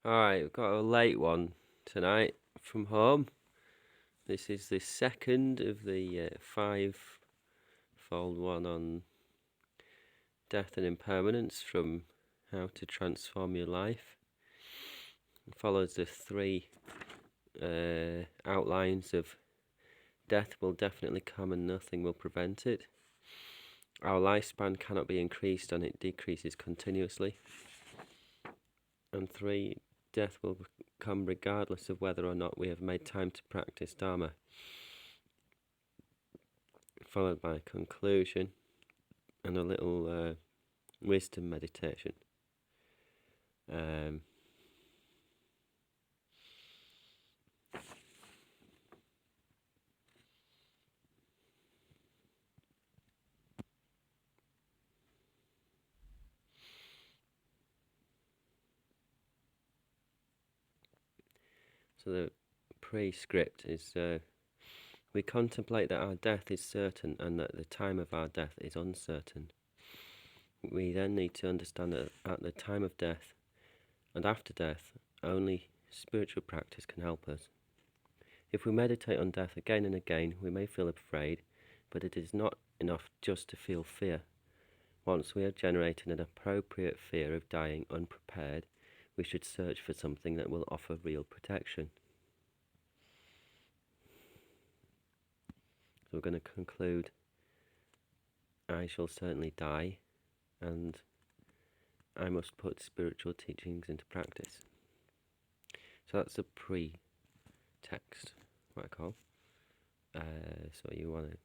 Alright, we've got a late one tonight from home. This is the second of the five-fold one on Death and Impermanence from How to Transform Your Life. It follows the three outlines of death will definitely come and nothing will prevent it. Our lifespan cannot be increased and it decreases continuously. And 3, death will come regardless of whether or not we have made time to practice Dharma. Followed by a conclusion and a little wisdom meditation. So the prescript is we contemplate that our death is certain and that the time of our death is uncertain. We then need to understand that at the time of death and after death, only spiritual practice can help us. If we meditate on death again and again, we may feel afraid, but it is not enough just to feel fear. Once we have generated an appropriate fear of dying unprepared, we should search for something that will offer real protection. So we're going to conclude, I shall certainly die, and I must put spiritual teachings into practice. So that's a pre-text, what I call. So you want to,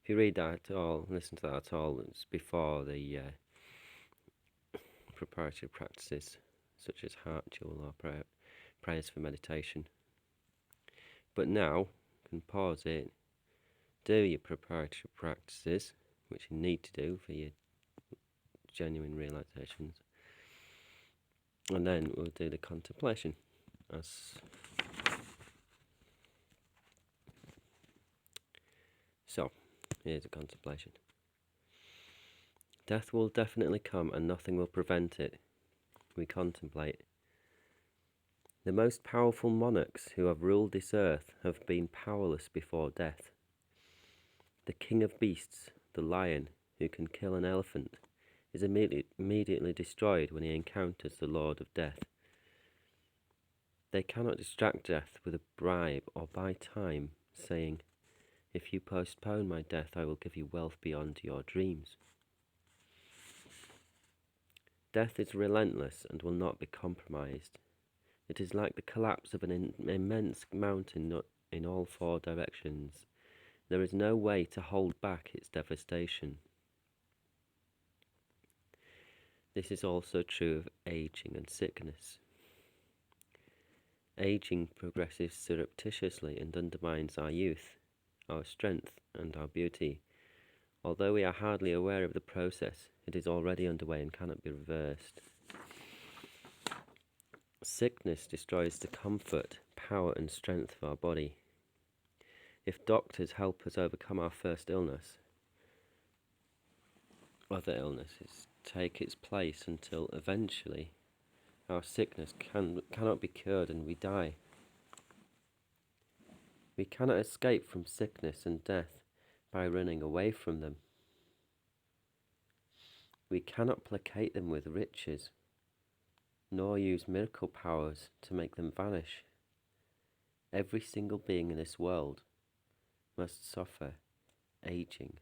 if you read that at all, listen to that at all, it's before the preparatory practices, such as heart jewel or prayers for meditation. But now, you can pause it, do your preparatory practices, which you need to do for your genuine realizations, and then we'll do the contemplation. So, here's a contemplation. Death will definitely come and nothing will prevent it. We contemplate. The most powerful monarchs who have ruled this earth have been powerless before death. The king of beasts, the lion, who can kill an elephant, is immediately destroyed when he encounters the Lord of Death. They cannot distract death with a bribe or buy time, saying, "If you postpone my death, I will give you wealth beyond your dreams." Death is relentless and will not be compromised. It is like the collapse of an immense mountain in all 4 directions. There is no way to hold back its devastation. This is also true of aging and sickness. Aging progresses surreptitiously and undermines our youth, our strength, and our beauty. Although we are hardly aware of the process, it is already underway and cannot be reversed. Sickness destroys the comfort, power, and strength of our body. If doctors help us overcome our first illness, other illnesses take its place until eventually our sickness cannot be cured and we die. We cannot escape from sickness and death by running away from them. We cannot placate them with riches, nor use miracle powers to make them vanish. Every single being in this world must suffer aging,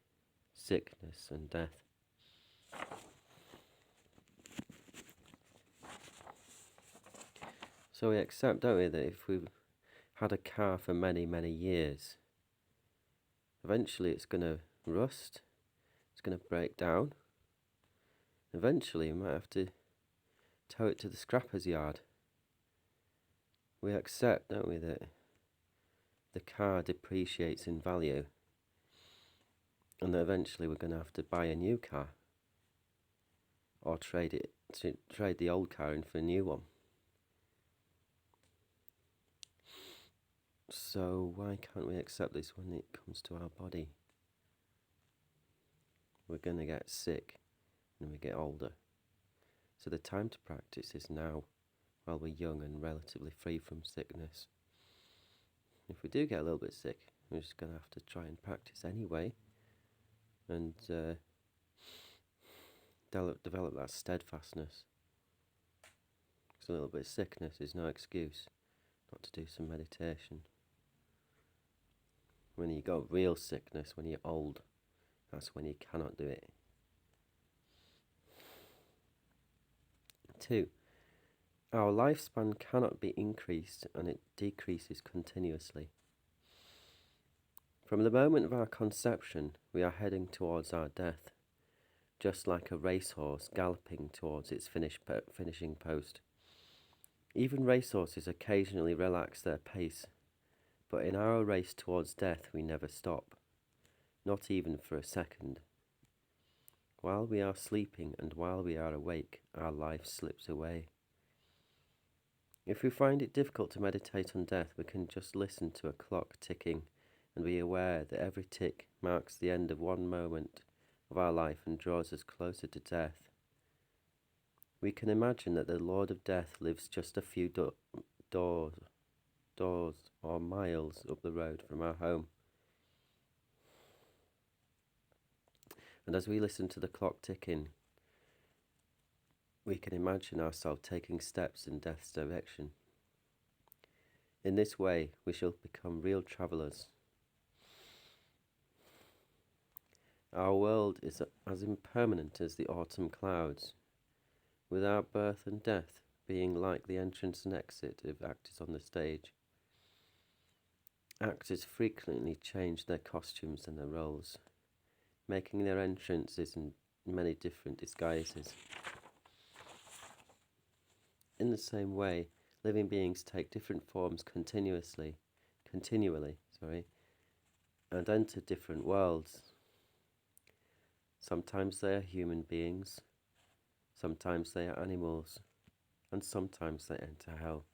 sickness, and death. So we accept, don't we, that if we've had a car for many, many years, eventually it's going to rust, it's going to break down. Eventually we might have to tow it to the scrapper's yard. We accept, don't we, that the car depreciates in value and that eventually we're going to have to buy a new car or trade the old car in for a new one. So why can't we accept this when it comes to our body? We're going to get sick when we get older. So the time to practice is now, while we're young and relatively free from sickness. If we do get a little bit sick, we're just going to have to try and practice anyway, and develop that steadfastness. Because a little bit of sickness is no excuse not to do some meditation. When you got real sickness, when you're old, that's when you cannot do it. 2. Our lifespan cannot be increased, and it decreases continuously. From the moment of our conception, we are heading towards our death, just like a racehorse galloping towards its finishing post. Even racehorses occasionally relax their pace, but in our race towards death we never stop, not even for a second. While we are sleeping and while we are awake, our life slips away. If we find it difficult to meditate on death, we can just listen to a clock ticking and be aware that every tick marks the end of one moment of our life and draws us closer to death. We can imagine that the Lord of Death lives just a few doors or miles up the road from our home. And as we listen to the clock ticking, we can imagine ourselves taking steps in death's direction. In this way, we shall become real travellers. Our world is as impermanent as the autumn clouds, with our birth and death being like the entrance and exit of actors on the stage. Actors frequently change their costumes and their roles, making their entrances in many different disguises. In the same way, living beings take different forms continually, and enter different worlds. Sometimes they are human beings, sometimes they are animals, and sometimes they enter hell.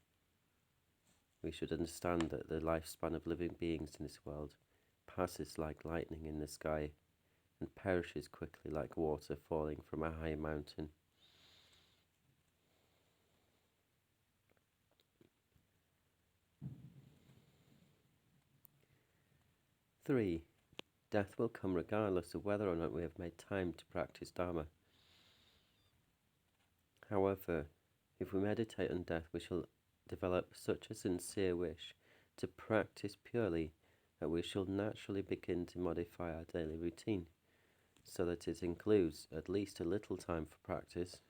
We should understand that the lifespan of living beings in this world passes like lightning in the sky and perishes quickly like water falling from a high mountain. Three, death will come regardless of whether or not we have made time to practice Dharma. However, if we meditate on death, we shall develop such a sincere wish to practice purely that we shall naturally begin to modify our daily routine, so that it includes at least a little time for practice.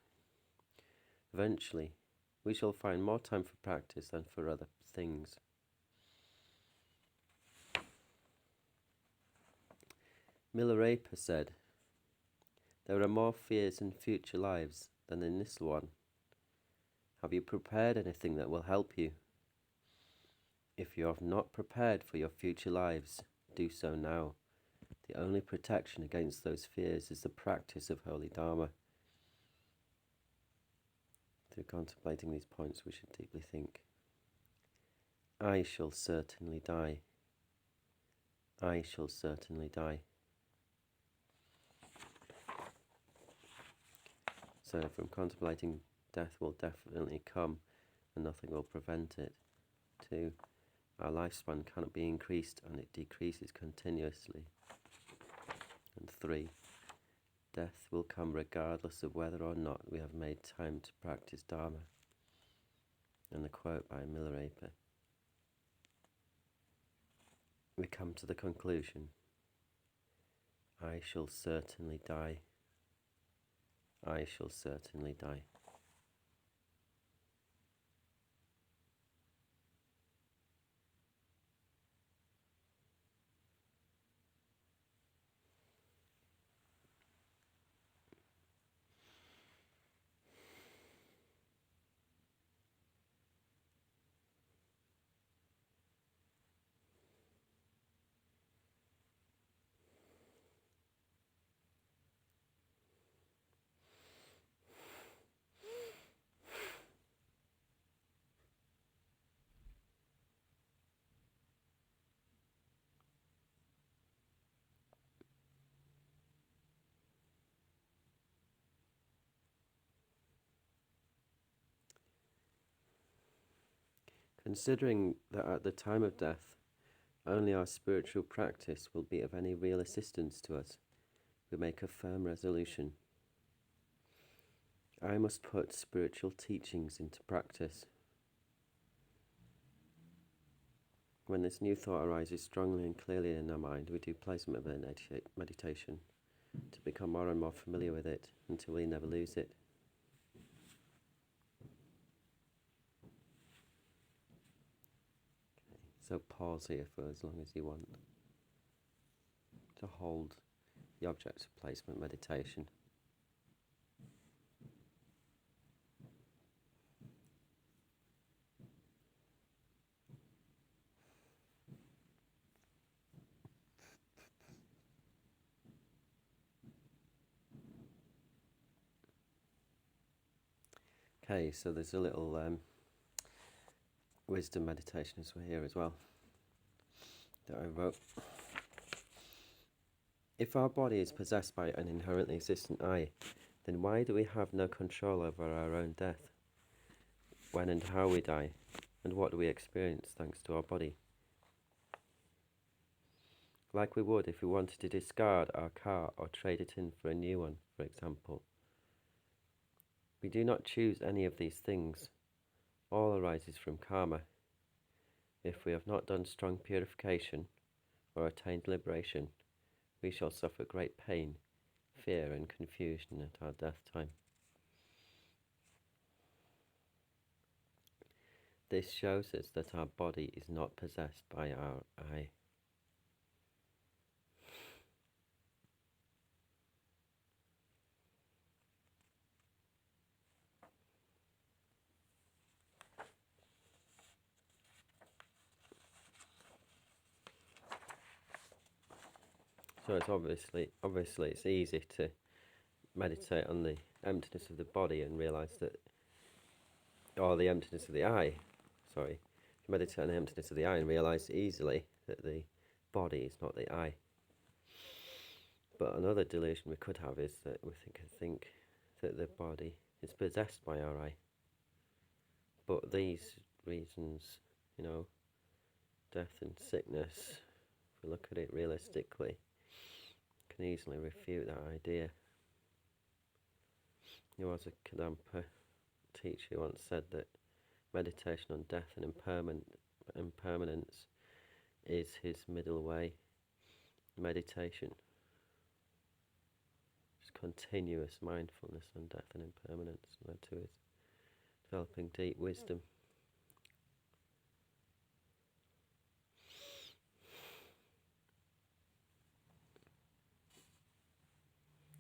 Eventually, we shall find more time for practice than for other things. Milarepa said, "There are more fears in future lives than in this one. Have you prepared anything that will help you? If you have not prepared for your future lives, do so now. The only protection against those fears is the practice of holy Dharma." Through contemplating these points, we should deeply think, I shall certainly die. I shall certainly die. So from contemplating, death will definitely come and nothing will prevent it. 2, our lifespan cannot be increased and it decreases continuously. And 3, death will come regardless of whether or not we have made time to practice Dharma. And the quote by Milarepa. We come to the conclusion, I shall certainly die. I shall certainly die. Considering that at the time of death, only our spiritual practice will be of any real assistance to us, we make a firm resolution. I must put spiritual teachings into practice. When this new thought arises strongly and clearly in our mind, we do placement meditation to become more and more familiar with it until we never lose it. So pause here for as long as you want to hold the object of placement meditation. Okay, so there's a little wisdom meditation as we're here as well that I wrote. If our body is possessed by an inherently existent I, then why do we have no control over our own death? When and how we die, and what do we experience thanks to our body? Like we would if we wanted to discard our car or trade it in for a new one, for example. We do not choose any of these things. All arises from karma. If we have not done strong purification or attained liberation, we shall suffer great pain, fear and confusion at our death time. This shows us that our body is not possessed by our I. So it's obviously it's easy to meditate on the emptiness of the body and realise that, or the emptiness of the I, sorry, meditate on the emptiness of the I and realise easily that the body is not the I. But another delusion we could have is that we think that the body is possessed by our I. But these reasons, death and sickness, if we look at it realistically, can easily refute that idea. As a Kadampa teacher once said that meditation on death and impermanence is his middle way meditation. Just continuous mindfulness on death and impermanence led to his developing deep wisdom.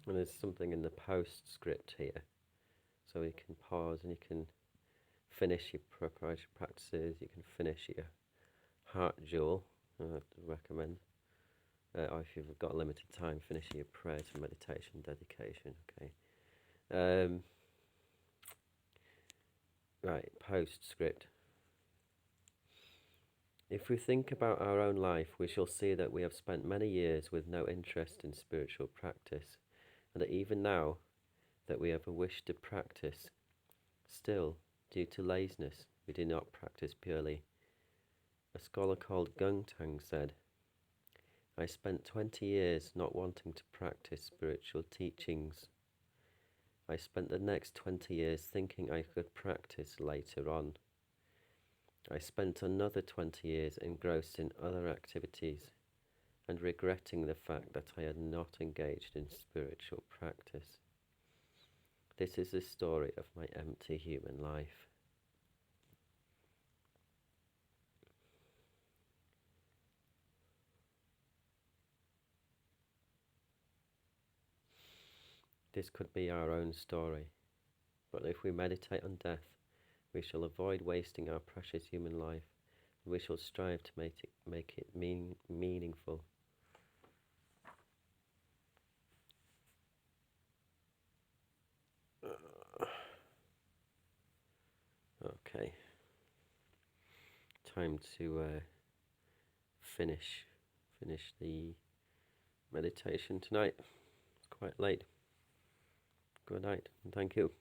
And there's something in the postscript here, so you can pause and you can finish your preparatory practices, you can finish your heart jewel, I'd recommend, or if you've got limited time, finishing your prayers and meditation dedication, okay. Right, postscript. If we think about our own life, we shall see that we have spent many years with no interest in spiritual practice, and that even now that we have a wish to practice, still, due to laziness, we do not practice purely. A scholar called Gungtang said, I spent 20 years not wanting to practice spiritual teachings. I spent the next 20 years thinking I could practice later on. I spent another 20 years engrossed in other activities and regretting the fact that I had not engaged in spiritual practice. This is the story of my empty human life. This could be our own story, but if we meditate on death, we shall avoid wasting our precious human life, and we shall strive to make it meaningful. Okay, time to finish the meditation tonight. It's quite late. Good night, and thank you.